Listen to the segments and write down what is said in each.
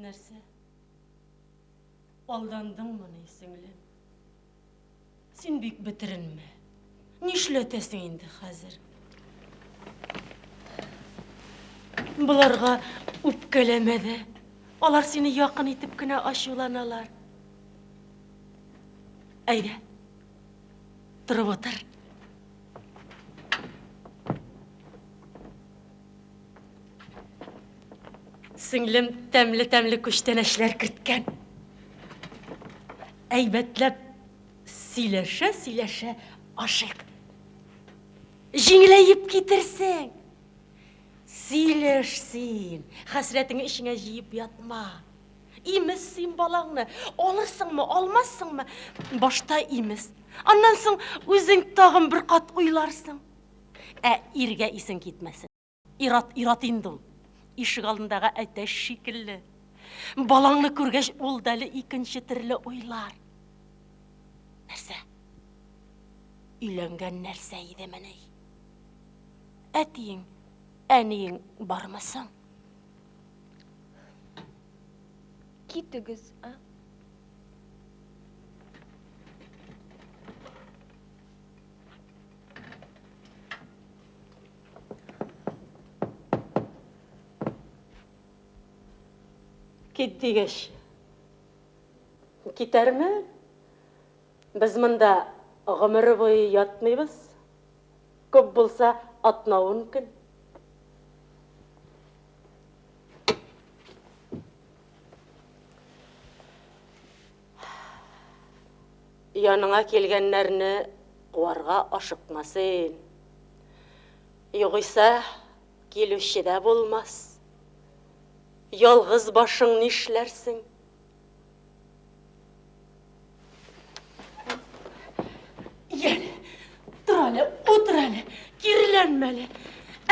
нәрсе? Алдандың мұны, сіңлім. Сен бек бітірінме. Нишлетесің енді қазір? Бұларға үпкелемеді. Олар сені яқын етіп кіна ашуланалар. Әйді, тұрып отыр. Сіңлім тәмлі-тәмлі күштен әшлер кірткен. Әйбәтләп сөйләшә ашық. Жеңілейіп кетірсің. Сөйләшсін, хәсрәтіңі ішіңе жиып ятма. Иміз сен балаңны, олырсың мы, алмассың мы? Башта иміз. Аннан соң өзің тағын бір қат ойларсың. Ирге исің кетмәсін. Ират инді ол. Ишік алдындағы әтәш шикілі. Балаңны көргәш ол дәлі икенші түрлі ойлар. Нәрсә? Үйленген нәрсә еді мәне? Әтейің, әнейің бармасың? Китігіз, а? Кеттігіш. Кетәрме? Біз мұнда ғымыры бойы ятмайбыз. Көп болса атнауын күн. Яныңа келгенлеріні қуарға ашықмасын. Йоғыса келуші де болмас. Ялғыз башың нишләрсің? Яны, тұр әлі, отыр әлі, кирленмәлі.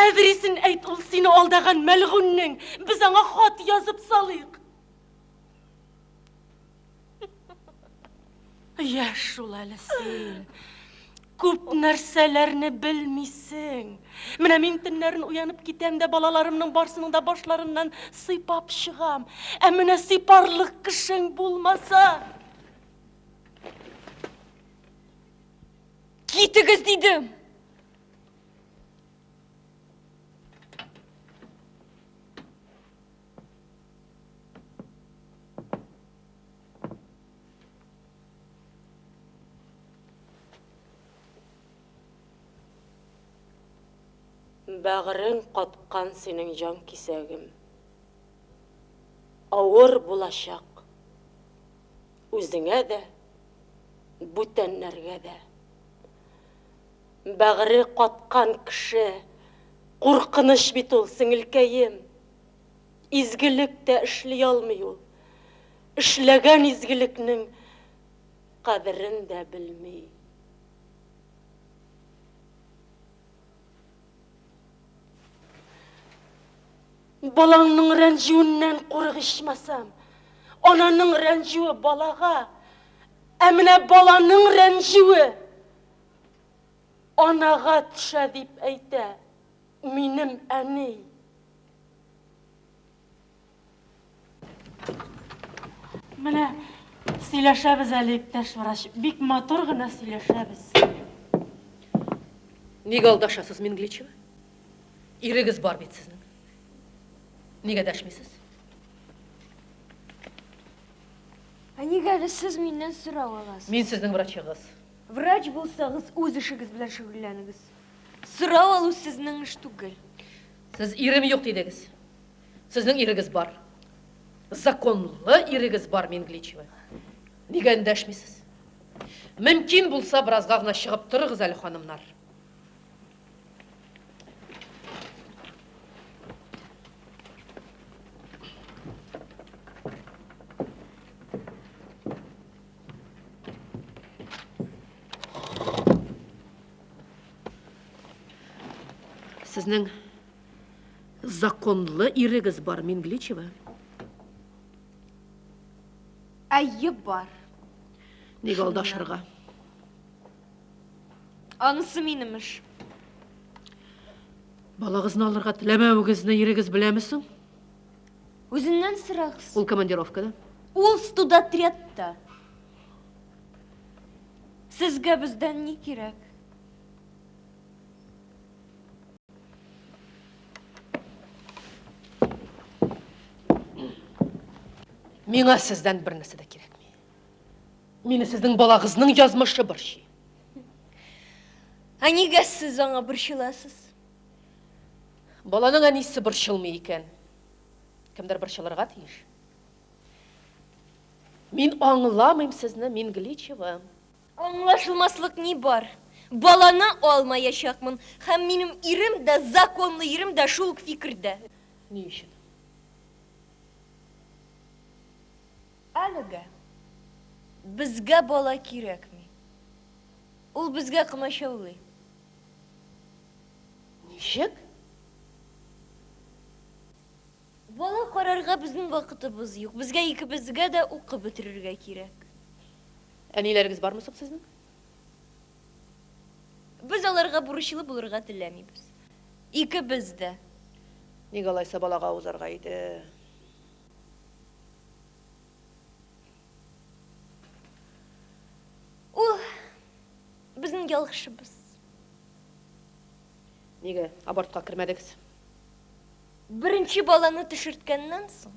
Әдіресін әйт, ол сені алдаған мәлғүннің. Біз аңа хат язып салайық. Яш ул әлі сен. Көп нәрсәләрне білмейсің. Менә мин төннәрен уянып китәм дә балаларымның барсының да башларыннан сыйпап чыгам. Менә сыйпарлык кешең булмаса. Китегез дидем. Бәғірің қатқан сенің жан кисәгім. Ауыр булашақ. Үзіңә дә, бүтәннәргә дә. Бәғірі қатқан кіші, қорқыныш бит ул сіңілкәйім. Изгілік тә эшлей алмый ул. Эшләгән изгілекнең қадірін дә білмей. Балаңның рәнжуіннен қорғышмасам, ананың рәнжуі балаға, әміне баланың рәнжуі анаға түшә дип әйтә, минем әней. Менә сөйләшәбез әле иптәш врач, бик матур гына сөйләшәбез. Неге алдашасыз, Мингличева? Ирегіз бар бит сезнең. Неге дәшмейсіз? Неге әлі сіз менен сұрап аласыз? Мен сіздің врачығыз. Врач болсағыз, өз ішігіз білән шүгіләнігіз. Сұрап алу сіздің іш түгіл. Сіз ирем жоқ дейдіңіз. Сіздің ирегіз бар. Законлы ирегіз бар, Мингличева. Неге дәшмейсіз? Мүмкін болса біразға ғына шығып тұрыңыз әлі ханымдар. Сізнің законлы ирегіз бар, Мингличева? Әйі бар. Неге алдашырға? Анысы менім іш. Балағызын алырға тіләмәуігізні ирегіз біләмісің? Өзіннен сұрағыз. Ул командировкада. Ол студотрядта. Сізге бізден не керек? Миңа сізден бір нәрсе де керек ме? Мені сіздің балағызның жазмышы бір ши. Неге сіз аңа біршіласыз? Баланың әнесі бір шылмы екен. Кімдер бір шылырға тиіш? Мен аңыламайым сізні, мен Гличева. Аңлашылмаслық не бар? Баланы алмаяшақмын. Һәм менің ирім да, законлы ирім да шул фикірді. Не үшін? Әлігі, бізге бала керек ме? Ол бізге қымашаулы. Нешек? Бала қарарға біздің вақытыбыз yok. Бізге екібізге де оқы бітірерге керек. Әнелеріңіз бар мысық сіздің? Біз аларға бұрышылы бұлырға тілемейбіз. Екібізді. Неге алайса балаға аузарға еді? Ол біздің ялғышыбыз. Неге абортқа кірмедіңіз? Бірінші баланы түшірткеннен соң,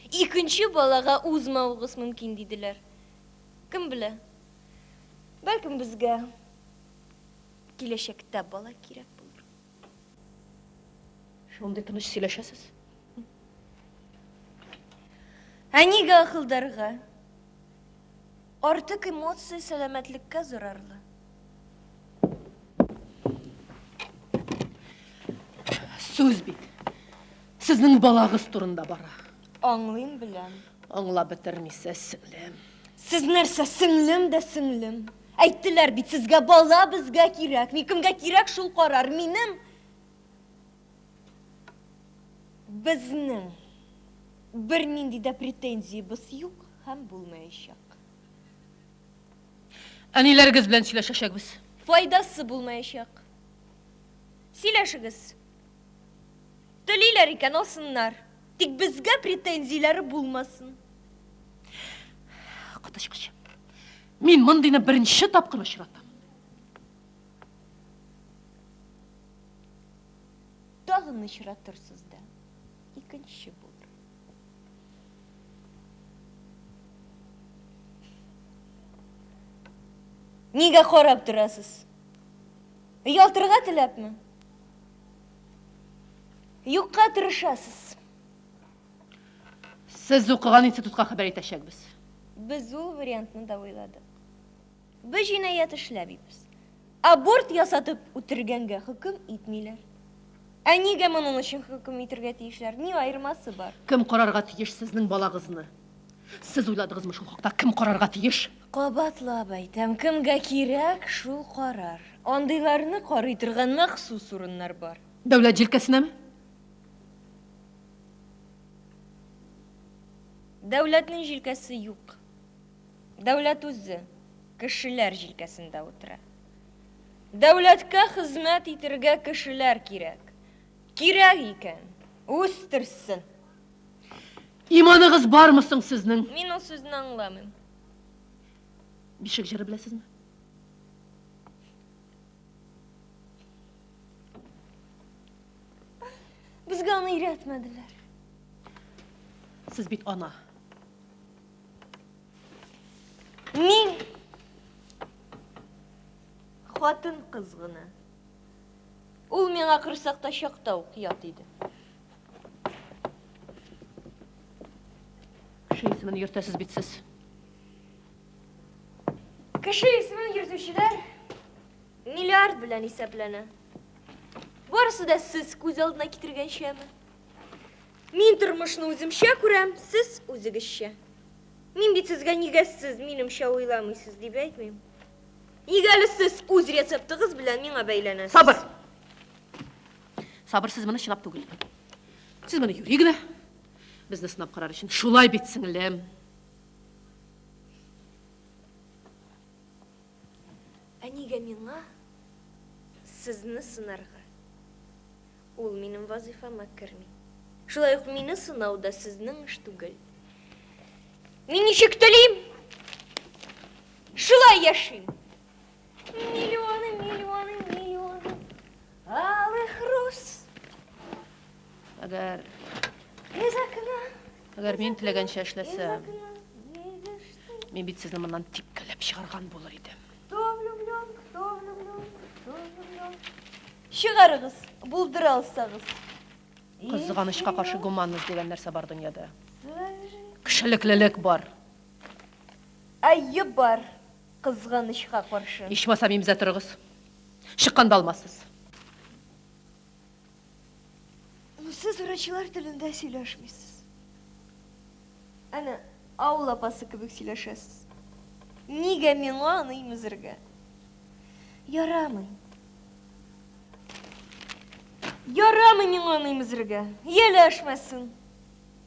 екінші балаға ұзмауғыз мүмкін дейділер. Кім біле? Бәлкім бізге келешекте бала керек болыр. Шондай тыныш сөйлешесіз? Неге ақылдарға? Артық эмоция сәлемәтлікке зарарлы. Сөз бит. Сіздің балағыз турында бара. Аңлайым білем. Аңла бітірмесе сіңлем. Сіз нәрсе сіңлім де сіңлім. Әйттілер бит, сізге бала бізге керек. Кімге керек шул қарар менім. Бізнің бір нинди де претензия біз yok, һәм булмаячак. Әнелеріңіз білән сөйлешешек біз. Файдасы булмаячак. Сөйләшегез. Телиләр икән алсыннар. Тик безгә претензияләре булмасын. Кытышкыч. Мен мындайны бірінші тапқыр ұшыратам. Тағын ұшыратырсыз да. Икенче булыр. Неге қарап тұрасыз? Ялтырға тіләпме? Юққа тырышасыз. Сіз оқыған институтқа хабар етешек біз. Біз ол вариантны да ойладық. Біз жинаят эшләбейбез. Аборт ясатып үтергәнгә хөкем итмиләр. Неге моның өчен хөкем итәргә тиешләр? Ни айырмасы бар? Кім қарарға тиеш сіздің балағызны? Сіз ойладығызмы шул хақта кім қарарға тиеш? Кабатлап әйтәм, кемгә кирәк шул карар. Андыйларны карый торган махсус урыннар бар. Дәүләт җилкәсенәме? Дәүләтнең җилкәсе юк. Дәүләт үзе кешеләр җилкәсендә утыра. Дәүләткә хезмәт итәргә кешеләр кирәк. Кирәк икән, үстерсен. Иманығыз бармысың сіздің? Мин ул сүзне аңламыйм. Бишек жыры білесізме? Безгә аны өйрәтмәделәр. Сіз бит ана. Мин хатын кызгына. Ул миңа кырсакта чакта ук ят иде. Кеше исемен йөртәсез бит сез. Кеше исемен йөртүчеләр миллиард белән исәпләнә. Барысы да сез күз алдына китергәнчәме? Мин тормышны үземчә күрәм, сез үзегезчә. Мин бит сезгә нигә сез минемчә уйламыйсыз дип әйтмим. Нигә әле сез үз рецептыгыз белән миңа бәйләнәсез? Сабыр! Сабыр, сіз мені шынап түгіл. Сіз мені юри генә. Безне сынап карар өчен шулай бит сеңлем. Нигә миңа сезне сынарга? Ул минем вазифама керми. Шулай ук мине сынау да сезнең эш түгел. Мин ничек телим? Шулай яшим. Миллионы, миллионы, миллионы. Алых роз. Әгәр Из окна. мен теләгәнчә Из эшләсәм, окна. Видишь ты, мин бит сезне моннан типкәләп чыгарган булыр идем. кто влюблен, кто влюблен, кто влюблен. Чыгарыгыз, булдыра алсагыз. Кызганычка каршы гуманлык дигән нәрсә бар дөньяда. Кешелеклелек бар. Айып бар, кызганычка каршы. Ичмасам имза торыгыз. Чыкканда алмассыз. Сез врачлар телендә сөйләшмисез. Әнә, авыл апасы кебек сөйләшәсез. Нигә миңа аны имезергә? Ярамый. Ярамый миңа аны имезергә. Еләшмәсен.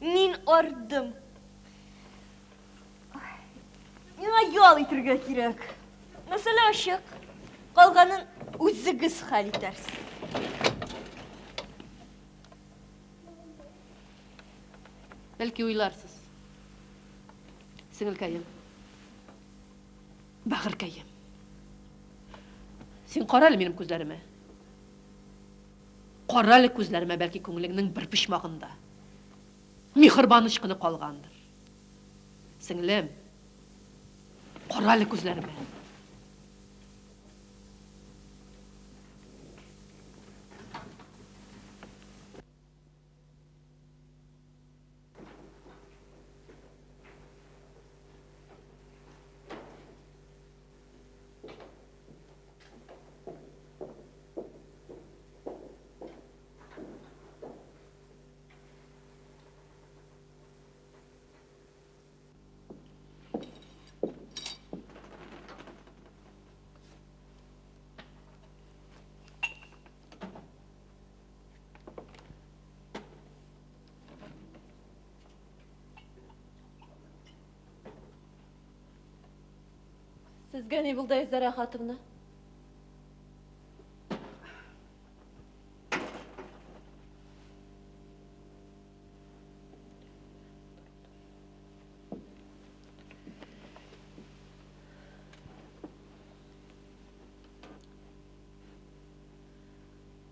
Мин ардым. Миңа ял итәргә кирәк. Мәсәлә ачык. Калганын үзегез хәл итәрсез. Бәлки уйларсыз. Сеңелкәем. Бәгыркәем. Син каралы минем күзләремә. Каралы күзләремә, бәлки күңелеңнең бер пишмагында. Михырбаныч кына калгандыр. Сеңлем. Каралы күзләремә. Сезгә ни булды, Айзара хатымны?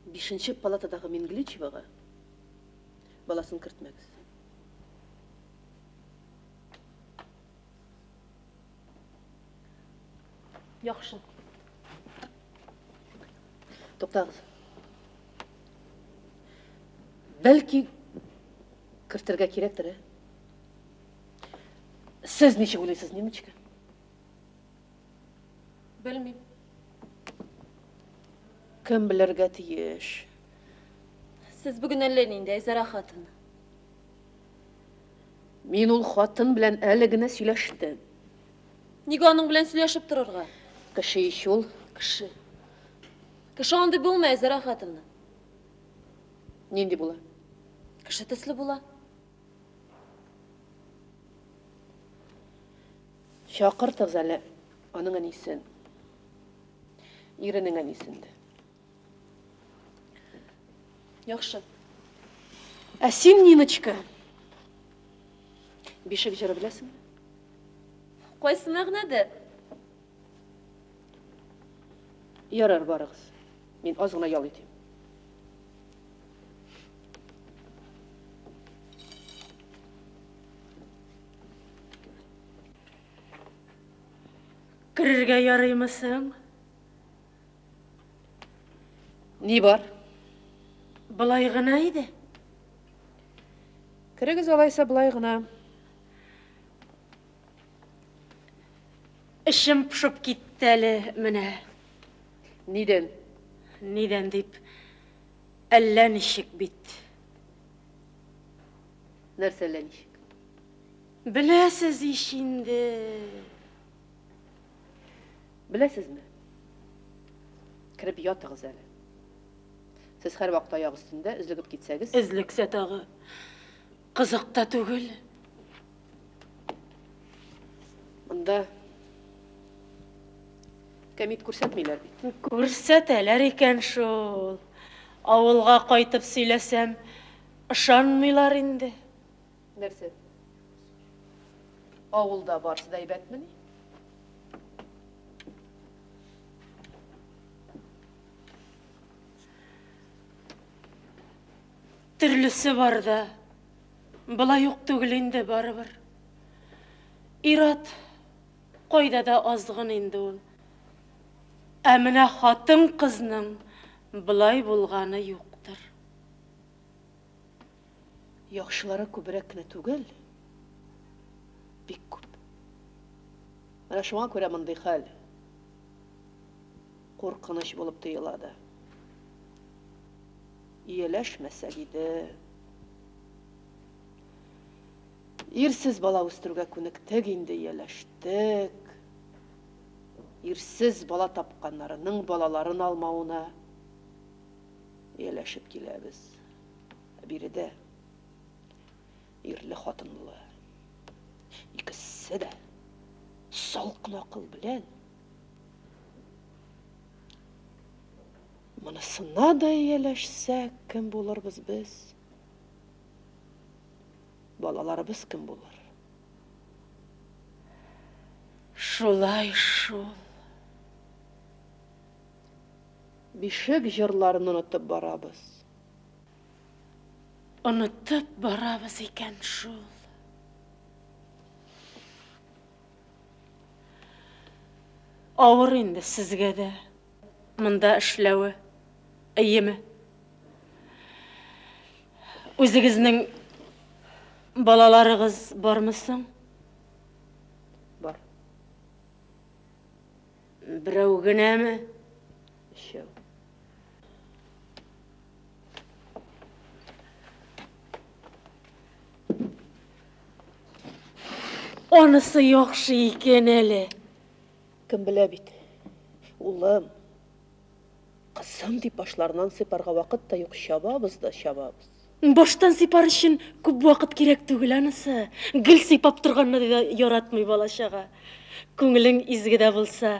Бишенче палатадагы Мингличевага баласын кертмәгез. Яхшы. Туктагыз. Бәлки кертергә кирәктер, Сез ничек уйлыйсыз, Ниночка? Белмим. Кем белергә тиеш? Сез бүген әллә нинди, Айзара хатын. Мин ул хатын белән әле генә сөйләштем. Нигә аның белән сөйләшеп торырга? Кеше ич ул. Кеше. Кеше андый булмый, Айзара хатынны. Нинди була? Кеше төсле була. Чакыртыгыз әле аның әнисен. Иренең әнисен. Яхшы. Ә син, Ниночка, бишек җыры беләсеңме? Кайсы мәгънәдә? Ярар, барыгыз. Мин аз гына ял итим. Керергә ярыймысың? Ни бар? Былай гына иде. Керегез алайса былай гына. Эшем пешеп китте әле менә. Нидән? Нидән дип, әллә ничек бит. Нәрсә әллә ничек? Беләсез иш инде. Беләсезме? Киреп ятыгыз әле. Сез һәр вакыт аяк өстендә үзлегеп китсәгез, Эзлексә тагы. Кызык та түгел. монда кәмит күрсәтмиләр бит. Күрсәтәләр икән шул. Авылга кайтып сөйләсәм, Ышанмыйлар инде. Нәрсе? Ауылда барсы да әйбәтмени? Түрлісі бар да, бұлай юк түгел инде барыбыр. Ират қойда да азгын инде ул. Ә менә хатын кызның бұлай булганы юктыр. Яхшылары күбрәк кенә түгел, бик күп. Менә шуңа күрә мондый хәл куркыныч булып тоела да. Ияләшмәсәк иде. Ирсез бала үстерүгә күнектек инде, ияләштек. Ирсез бала тапканнарының балаларын алмауына ияләшеп киләбез. Биредә ирле хатынлы. Икесе дә салкын акыл белән монысына да ияләшсәк, кем булырбыз без? Балаларыбыз кем булыр? Шулай шул. Бишек җырларын онытып барабыз. Онытып барабыз икән шул. Авыр инде сезгә дә монда эшләүе. Әйеме? Үзегезнең балаларыгыз бармы соң? Бар. Берәү генәме? Өчәү. Онысы яхшы икән әле. Кем белә бит? Улым, кызым дип башларынан сыйпарга вакыт та юк, чабабыз да чабабыз. Баштан сыйпар өчен күп вакыт кирәк түгел анысы. Гел сыйпап торганны да яратмый балачага. Күңелең изгедә булса,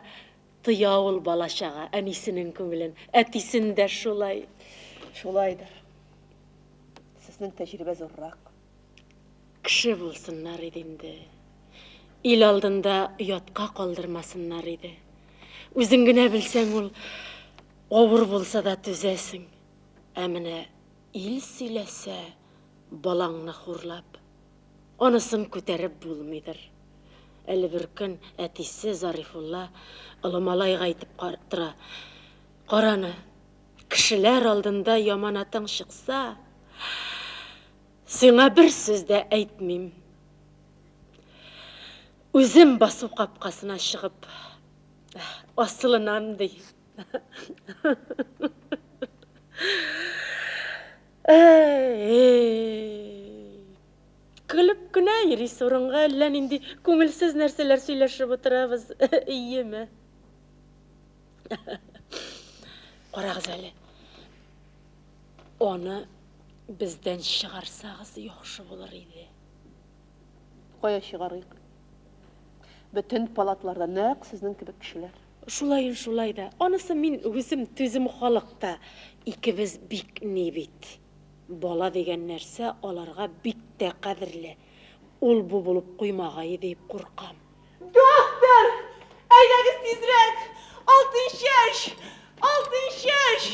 тоя ул балачага әнисенең күңелен. Әтисен дә шулай. Шулайдыр. Сезнең тәҗрибә зуррак. Кеше булсыннар иде инде. Ил алдында оятка калдырмасыннар иде. Үзең генә белсәң, ул авыр булса да түзәсең. Ә менә ил сөйләсә, балаңны хурлап, анысын күтәреп булмыйдыр. Әле бер көн әтисе Зарифулла олы малайга әйтеп тора. Караны, кешеләр алдында яманатың чыкса, сиңа бер сүз дә әйтмим. Үзем басу капкасына чыгып, асылынам ди. Көліп кенә йөри урынга, әллә нинди күңелсез нәрсәләр сөйләшеп утырабыз. Иеме? Карагыз әле. Аны бездән чыгарсагыз яхшы булыр иде. Кая чыгарыйк? Бөтен палатларда нәкъ сезнең кебек кешеләр. Шулай да. Анысы мин үзем түзем халыкта. Икебез бик ни бит. Бала дигән нәрсә аларга бик тә кадерле. Ул бу булып куймагай дип куркам. Доктор! Әйдәгез тизрәк! Алтын чәч! Алтын чәч!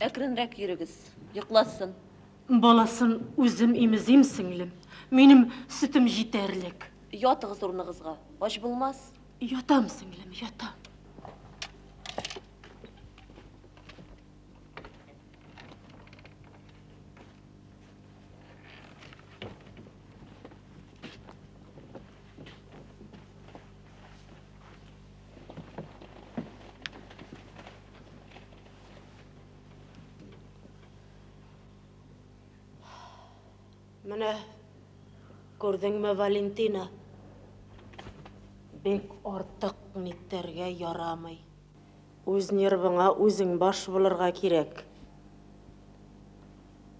Әкренрәк йөрегез, йокласын. Баласын үзем имезим сеңлем. Минем сөтем җитәрлек. Ятыгыз урыныгызга, ач булмас. Ятам сеңлем, ятам. Менә күрдеңме, Валентина? Бик артык ниттәргә ярамый. Үз нервыңа үзең баш булырга кирәк.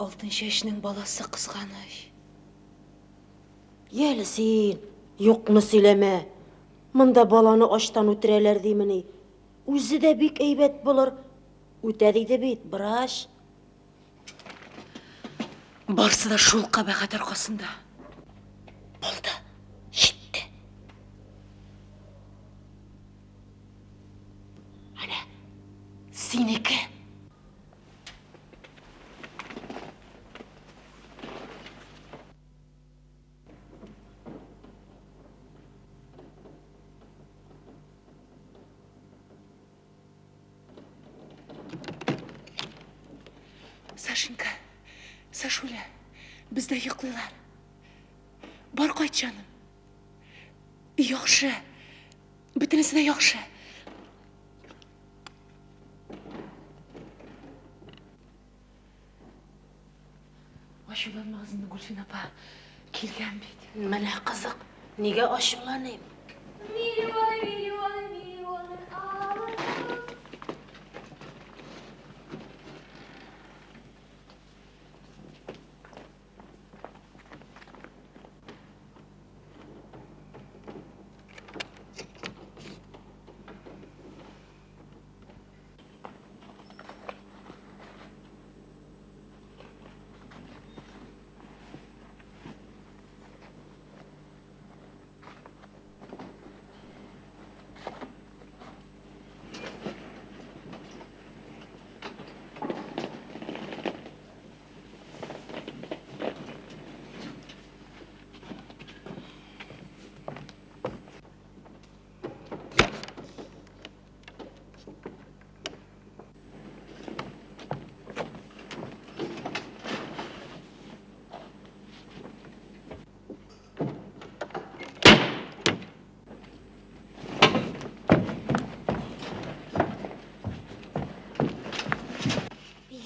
Алтыншашның баласы қызғаныш. Ел сен, юқны сөйлеме. Мында баланы аштан үтерәләр деймени. Үзе дә бик әйбәт булыр. Үтә диде бит, браш. Барсы да шул қабағат арқасында. Болды, жетті. Ана, сенікі. Сашенька, Сашуля, бізді йоқлайлар. Бар қайт, жаным. Яқшы. Бітінісі де яқшы. Ашуланмағызынды, Гүлфин апа. Келген бет. Менә қызық, неге ашуланайым? Миллионы алып.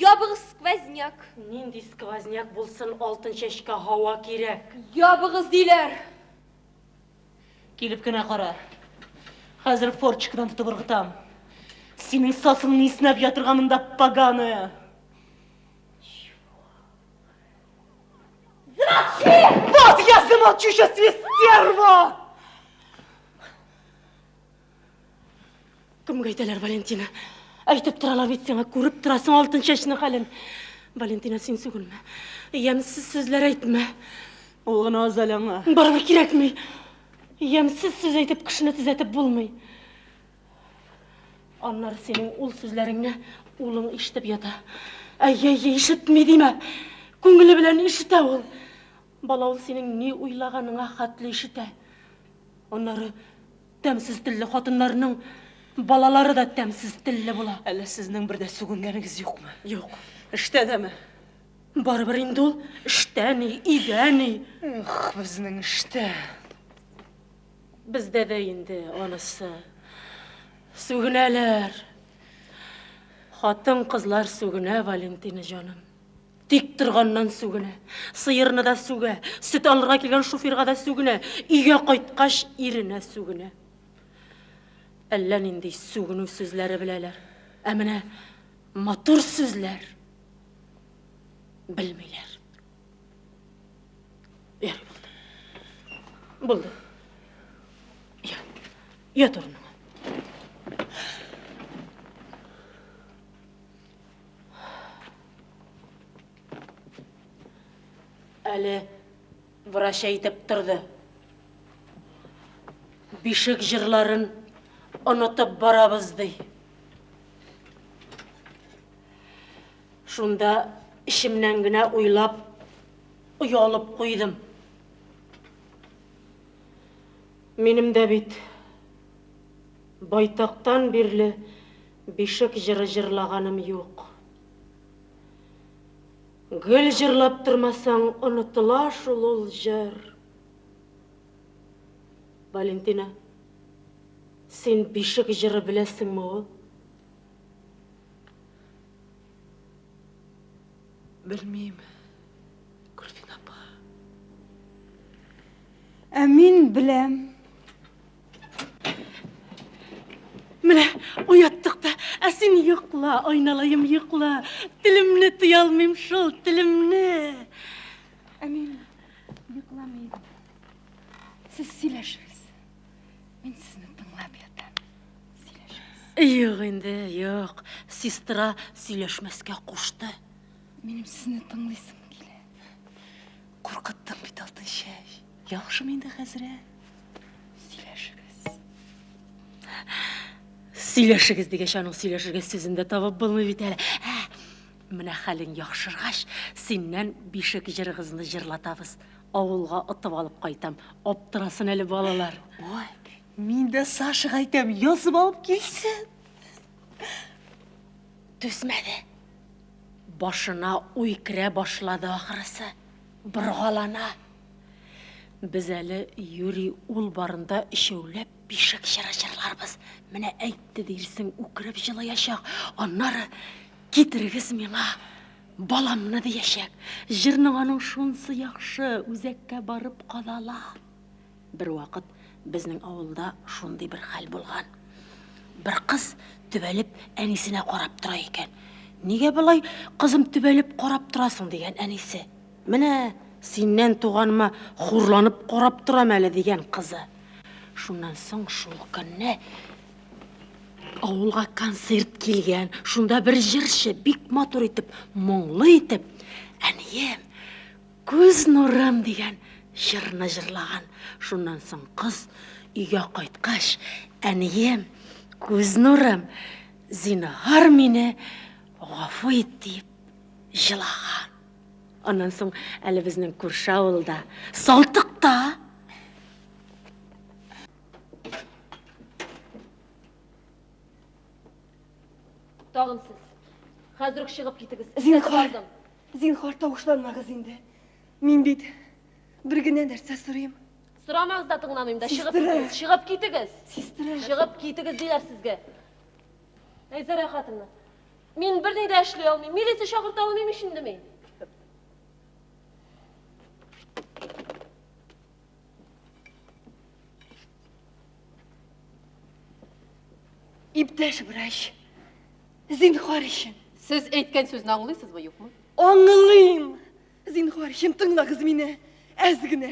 Ябығыз сквозняк. Нинди сквозняк болсын, Алтыншашқа хауа керек. Ябығыз дейлер. Келіп кіна қара. Қазір форчикадан тұтып ұрғытам. Сенің сасың несінап ятырғанында паганы. Замолчи! Вот я замолчу сейчас, стерва! Кімге айталар, Валентина? Айтып тұралар бет сеңа, көріп тұрасың Алтыншашның халін. Валентина, сен сүгілме. Емсіз сөзлер айтма. Оғын азалаңа. Барма керекмей. Емсіз сөз айтып, кішіні түзетіп болмай. Анлар сенің ол сөзлеріңні улың іштіп ята. Әй, ішітме дейме. Көңілі білән ішіте ол. Бала ол сенің не ойлағаныңа қатлы ішіте. Онлары тәмсіз тілі қатынларының балалары да тәмсіз тілі бола. Әлі сіздің бірде сүгінгеніңіз жоқ ма? Жоқ. Іште дәмі? Бар-бар енді ол іштәні, игәні. Біздің іште. Бізде де енді онысы. Сүгінәлер. Хатын қызлар сүгіне, Валентина жаным. Тек тұрғаннан сүгіне. Сиырны да сүге, сүт алырға келген шоферға да сүгіне, үйге қайтқаш иріне сүгіне. Әллә нинди сүгіну сөзләре біләләр. Әміне матур сөзләр білмейлер. Ер, болды. Ят орныңа. Әлі врач әйтеп тұрды. Бишек жырларын ұнытып барабыз дей. Шунда ішімнен генә ойлап, ұялып қойдым. Менім дә бит байтақтан берлі бишек жыры жырлағаным жоқ. Гүл жырлап тұрмасаң, ұнытыла шул ол жыр. Валентина, сен бишек жыры білесің ме ол? Білмейм, Гүлфин апа. Мен білем. Міне, ояттық та, сен йоқ Yıkla, aynalayım yıkla. Dilimni tuyalmayım şol, dilimni. Amin, yıklamayın. Siz sileşiriz. Ben sizni tınlap yatam. Sileşiriz. Yok endi, yok. Sistra söyleşmeske koştu. Benim sizni tınlaysım kele. Korkuttun bit altın şey. Yaxşı mıydı hazire? Sileşiriz. Сөйлешігіз деген шаның сөйлешіге сөзінде табып болмай бит әлі. Міне хәлің яқшырғаш, сеннен бишек жырғызны жырлатабыз. Ауылға ұтып алып қайтам. Оптырасын әлі балалар. Ой, мен де Сашыға айтам, yazып алып келсін. Төсмәді. Башына уй кіре башлады ақырысы. Бір ғалана. Біз әлі Юрий ул барында үшеулеп бишек жырларбыз. Менә әйтті дейрсің, үкіріп жылаяшақ. Аннары кетірігіз меңа. Баламны дейешек. Жырның аның шунсы яқшы, үзәккә барып қалала. Бір вақыт біздің ауылда шундай бір хәл болған. Бір қыз түбәліп әнисіне қарап тұра екен. Неге бұлай қызым түбәліп қарап тұрасың деген әнисі. Менә сеннен туғаныма хурланып қарап тұрам әлі деген қызы. Шуннан соң шул күнне ауылға концерт келген. Шунда бір жыршы бик матур итеп, мұңлы итеп, әнием, көз нұрым деген жырны жырлаған. Шуннан соң қыз үйге қайтқаш, әнием, көз нұрым, зинһар мені ғафу ет деп жылаған. Ondan soң әлі біздің көрші ауылда Салтықта Tağın siz. Hazır шығып кетігіз. Зинхар тауышланмағыз енді. Мен бит бір генә нәрсе сұрайым. Сұрамаңыз да тыңламайым да, шығып Сестра. кетігіз. Шығып кетігіз. Сестра. Шығып кетігіз дейлер сізге. Зәра хатыны. Мен бірдей де әшлей алмайым. Милиция шақырта алмайым ішінде мен. İptaş bıraş. Zinhar için. Siz aytgan so'zni anlaysizmi, yo'qmi? Anlayayım. Zinhar için tınlağız meni. Azgına.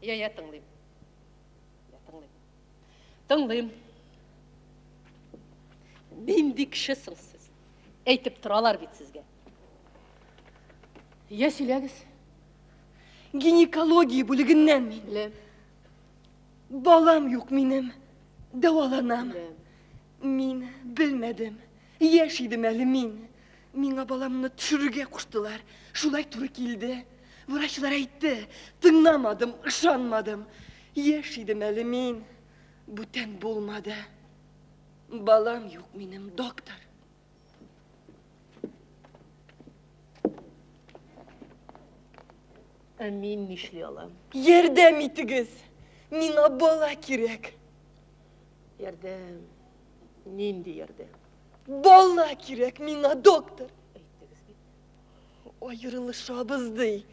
Ya tinglayman. Tinglayman. Mendek kishisiz siz. Aytib turalar bit sizga. Ya söylegiz. Ginekologiya bölüginden men. Bilem. Balam yok benim. Davalanam. Bilem. Min bilmedim. Yaşaydım әлі min. Миңа баламны түшүрүгө куштулар. Шулай туры келди. Врачлар айтты. Тыңламадым, ышанмадым. Yaşaydım әлі min. Бүтән болмады. Балам yok benim, доктор. Мен нишлей алам? Ярдәм итегез. Миңа бала кирәк. Ярдәм. Нинди ярдәм? Бала кирәк миңа, доктор. Әйтегез бит. Аерылышабызды.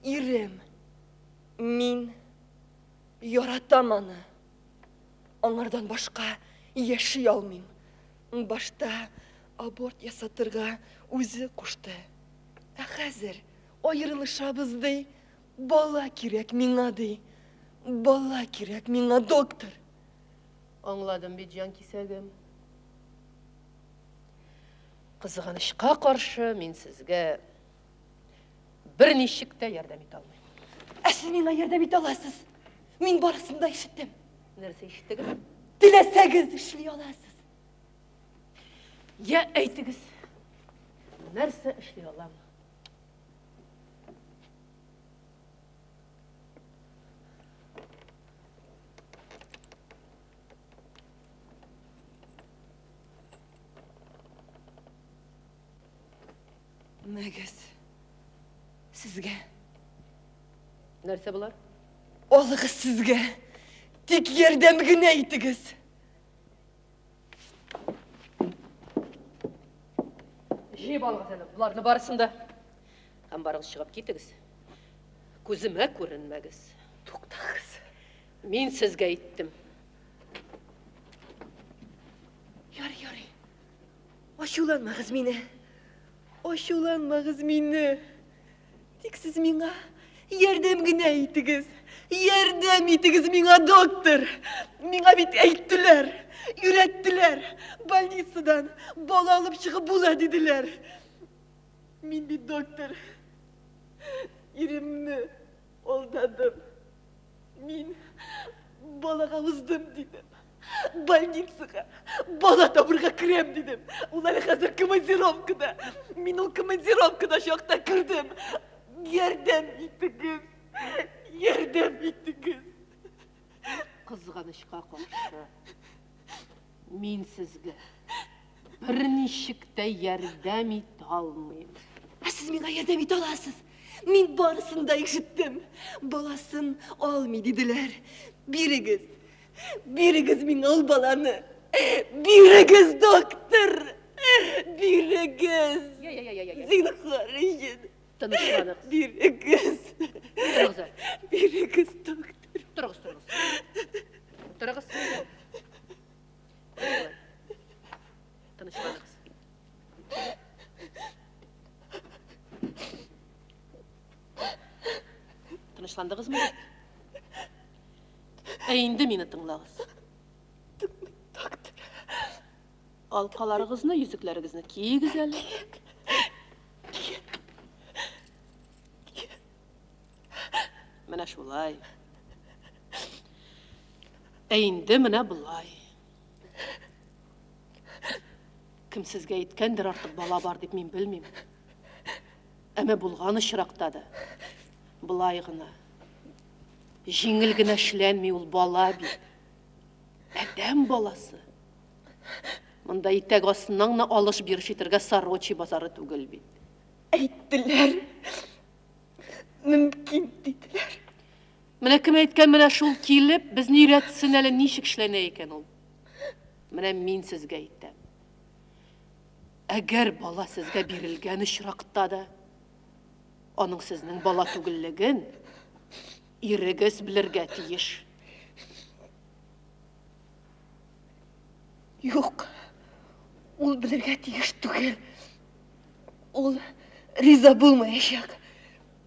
Ирем. Мин яратам аны. Аңардан башка яши алмыйм. Башта аборт ясатырга үзе кушты. Ә хәзер аерылышабызды. Бала кирәк миңа ди. Бала кирәк миңа, доктор. Аңладым бит, жан кисәгем. Қызғанышқа қаршы мен сізге бір нешік те ярдәм ете алмаймын. Сіз миңа ярдәм ите аласыз. Мин барысын да ишеттем. Нәрсе ишеттегіз? Теләсәгез эшли аласыз. Я әйтегіз. Нәрсе эшлей алам? Мәгіз, сізге. Нәрсе бұлар? Олығы сізге. Тек ярдәм генә итегез. Жиып алыңыз әлі, бұларны барысында. Қамбарыңыз шығып кетігіз. Көзіме көрінмәгіз. Тоқтағыз. Мен сізге айттым. Ярый. Ашуланмағыз мені. Ашуланмағыз мені. Тек сіз меңа ярдәм генә итегез. Ярдәм итегез миңа, доктор. Миңа бит әйттеләр, өйрәттеләр. Больницадан бала алып чыгып була диделәр. Мин бит, доктор, иремне алдадым. Мин балага уздым дидем. Больницага бала табырга кирем дидем. Улар хәзер командировкада. Мин ул командировкада чакта кирдем. Ярдәм итегез. Ярдәм итегез. Қызғанышқа қаршы мен сізге бірнешік те ярдәм ете алмаймын. Сіз миңа ярдәм ите аласыз. Мин барысын да ишеттем. Баласын алмый диделәр. Бирегез. Бирегез миңа ул баланы. Бирегез, доктор. Бирегез. Зинһар өчен. Тынычланыңыз. Бирегез. Тұрыңыз. Бирегез, доктор. Тұрыңыз. Тұрыңыз. Тынычланыңыз. Тынычландыңыз мы? Енді мені тыңлағыз. Доктор. Алқаларыңызны, yüzüklәрегезне киегез әле. Менә шулай. Енді менә булай. Кім сезгә әйткәндер артык бала бар дип мин белмим. Әмма булган очракта да булай гына. Җиңел генә эшләнми ул бала бит. Адәм баласы. Монда итәк астыннан гына алыш бириш итәргә Сорочи базары түгел бит. Әйттеләр. Мөмкин диделәр. Менә кем әйткән, менә шул килеп, безне өйрәтсен әле ничек эшләнә икән ул. Менә мин сезгә әйтәм. Әгәр бала сезгә бирелгән очракта да, аның сезнең бала түгеллеген ирегез белергә тиеш. Юк. Ул белергә тиеш түгел. Ул риза булмаячак.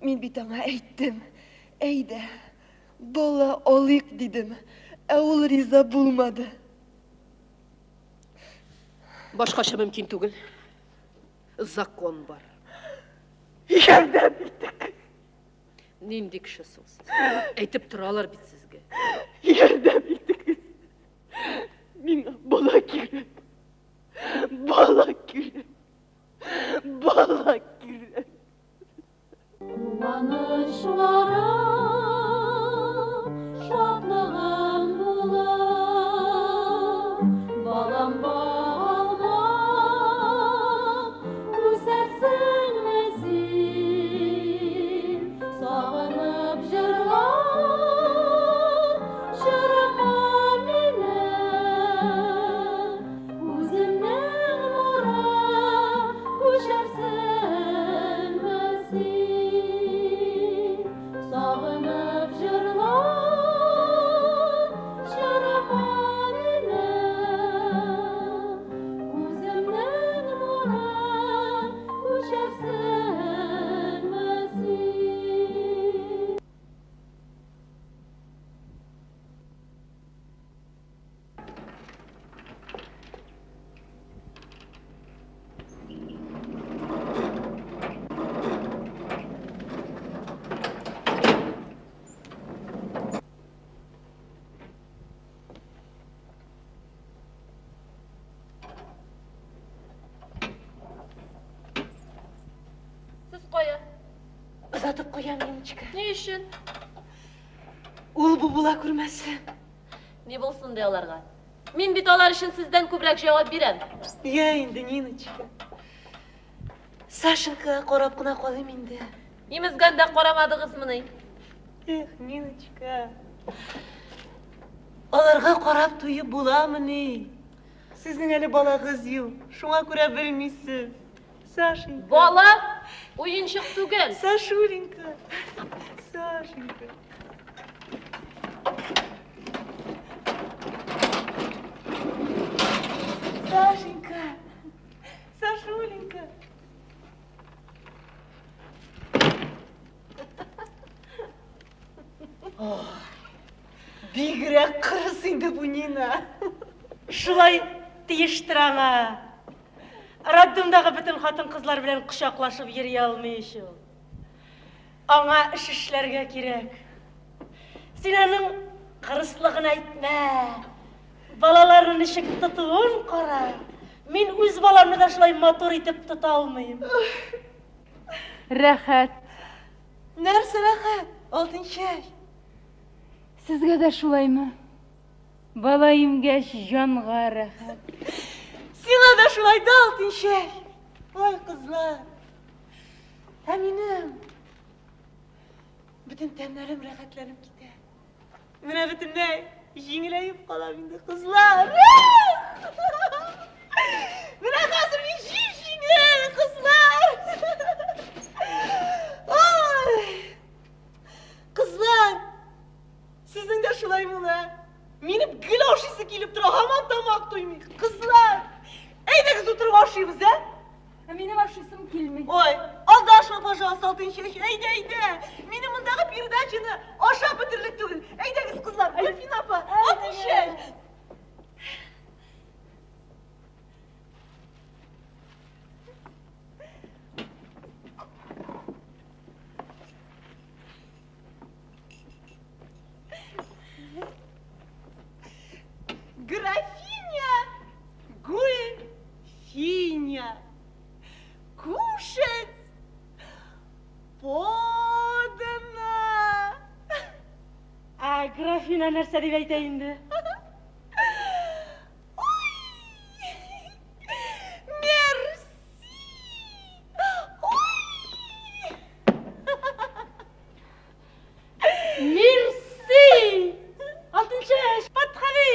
Мин бит аңа әйттем. Әйдә, бала алыйк дидем. Ә ул риза булмады. Башкача мөмкин түгел. Закон бар. Ярдәм итегез. Нинди кешесең сез? Әйтеп торалар бит сезгә. Ярдәм итегез. Миңа бала кирәк. Бала кирәк. Бала кирәк. Кубанычларым, шатлыгым була, балам балмам, үсәрсең мәзин, сагынып җырлар, җырыма мине, үземнең нуры, күчәрсең мәзин. Сагынып җырлар, җырыма мине, үземнең нуры, күчәрсең мәзин. Сіз қоя. Озатып куям, Ниночка. Не үшін? Ул бу була күрмәсен. Не болсын де оларға? Мен бит олар үшін сізден көбірек жауап берем. Я инде, Ниночка. Сашенька карап кына калыйм инде. Емізгәндә қарамадығыз мұны. Эх, Ниночка. Аларга карап туйып буламыни? Сезнең әле балагыз юк. Шуңа күрә белмисез. Сашенька. Бала ойыншық түгел. Сашуренька. Сашенька. Сашенька. бигрәк кырыс инде бу Нина. Шулай тиештер аңа. Роддомдагы бөтен хатын-кызлар белән кочаклашып йөри алмый ул. Аңа эш эшләргә кирәк. Син аның кырыслыгын әйтмә. Балаларын ничек тотуын кара. Мин үз баламны да шулай матур итеп тота алмыйм. Рәхәт. Нәрсә рәхәт? Алтын чәч. Сезгә дә шулаймы? Бала имгәч җанга рәхәт. Сиңа да шулай да алтын чәч. Ай, кызлар. Ә минем бөтен тәннәрем рәхәтләнеп китә. Менә бөтенләй җиңеләеп калам инде, кызлар. Менә хәзер мин җиңел, кызлар. Ай! Кызлар, сезнең дә шулай була. Минем гел ашыйсы килеп тора, һаман тамак туймый. Кызлар, әйдәгез утырып ашыйбыз, ә? Минем ашыйсым килми. Ой, алдашма, пожалуйста, алтын чәч. Әйдә. Минем мондагы передачаны ашап бетерлек түгел. Әйдәгез, кызлар, Гөлфин апа, алтын чәч. Графиня, кушать подано. Графина нәрсә дип әйтә инде? Мерси. Мерси! Алтын чәч, подходи!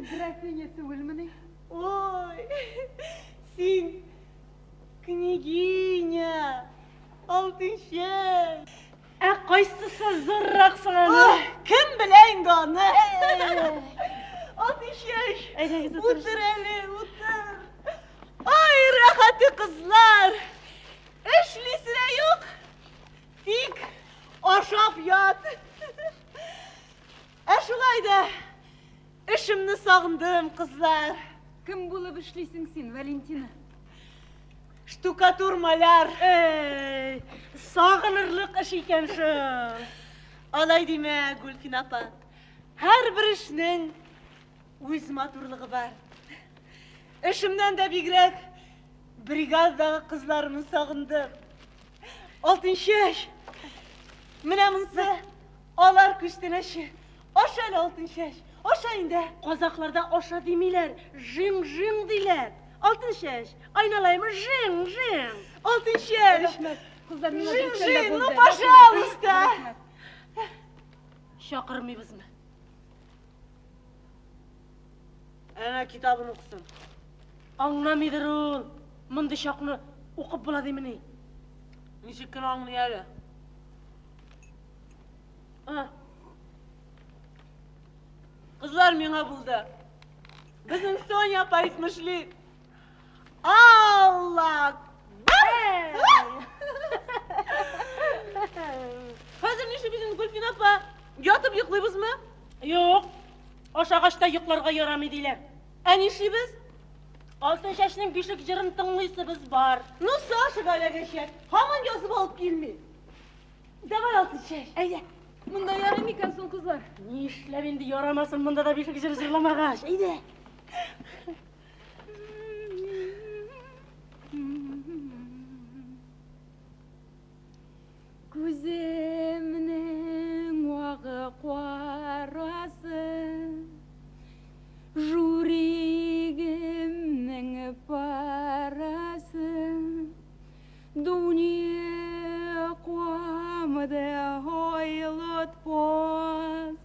Графиня түгелмени? Ой, син княгиня, алтын чәч. Кайсысы зурраксың аны? Ой, кем белә инде аны? Алтын чәч, Әйдәгез, утыр әле, утыр. Ай, рәхәте кызлар. Эшлисе юк. Тик ашап ят. Шулай да эшемне сагындым, кызлар. Кем булып эшлисең син, Валентина? Штукатур маляр. Сагынырлык эш икән шул. Алай димә, Гөлфин апа. Һәрбер эшнең үз матурлыгы бар. Эшемнән дә бигрәк бригададагы кызларымны сагындым. Алтын чәч. Менә монсы алар күчтәнәче. Аша әле, алтын чәч. Аша инде. Казакларда аша димиләр, жиң-жиң диләр. Алтын чәч, айналайым, жиң-жиң. Алтын чәч. Кызлар миңа Жиң-жиң, ну, пожалуйста. Чакырмыйбызмы? Әнә китабын укысын. Аңламыйдыр ул. Мондый чакны укып була димени? Ничек кенә аңлый әле? Кызлар миңа булды. Безнең Соня апа исмешли. Аллах! Хәзер нишле безнең Гөлфин апа? Ятып йоклыйбызмы? Юк. Ашагачта йокларга ярамый диләр. Ә нишлибез? Алтын чәчнең бишек җырын тыңлыйсыбыз бар. Ну, Саша галәгәчә. Һаман язып алып килми. Давай, алтын чәч. Әйдә. Монда ярый микән соң, кызлар? Нишләп инде ярамасын монда да бишек җыр җырламагач. Әйдә. Күземнең вагы карасы, жүрегімнің парасы, дүние қуамды ойлатпас,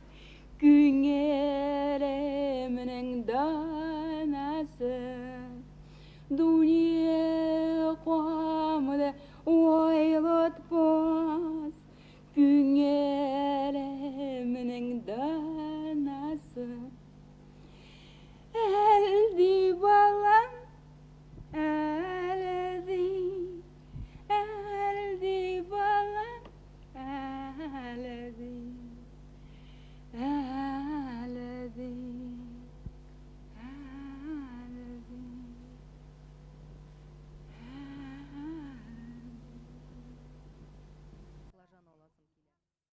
күңелімнің да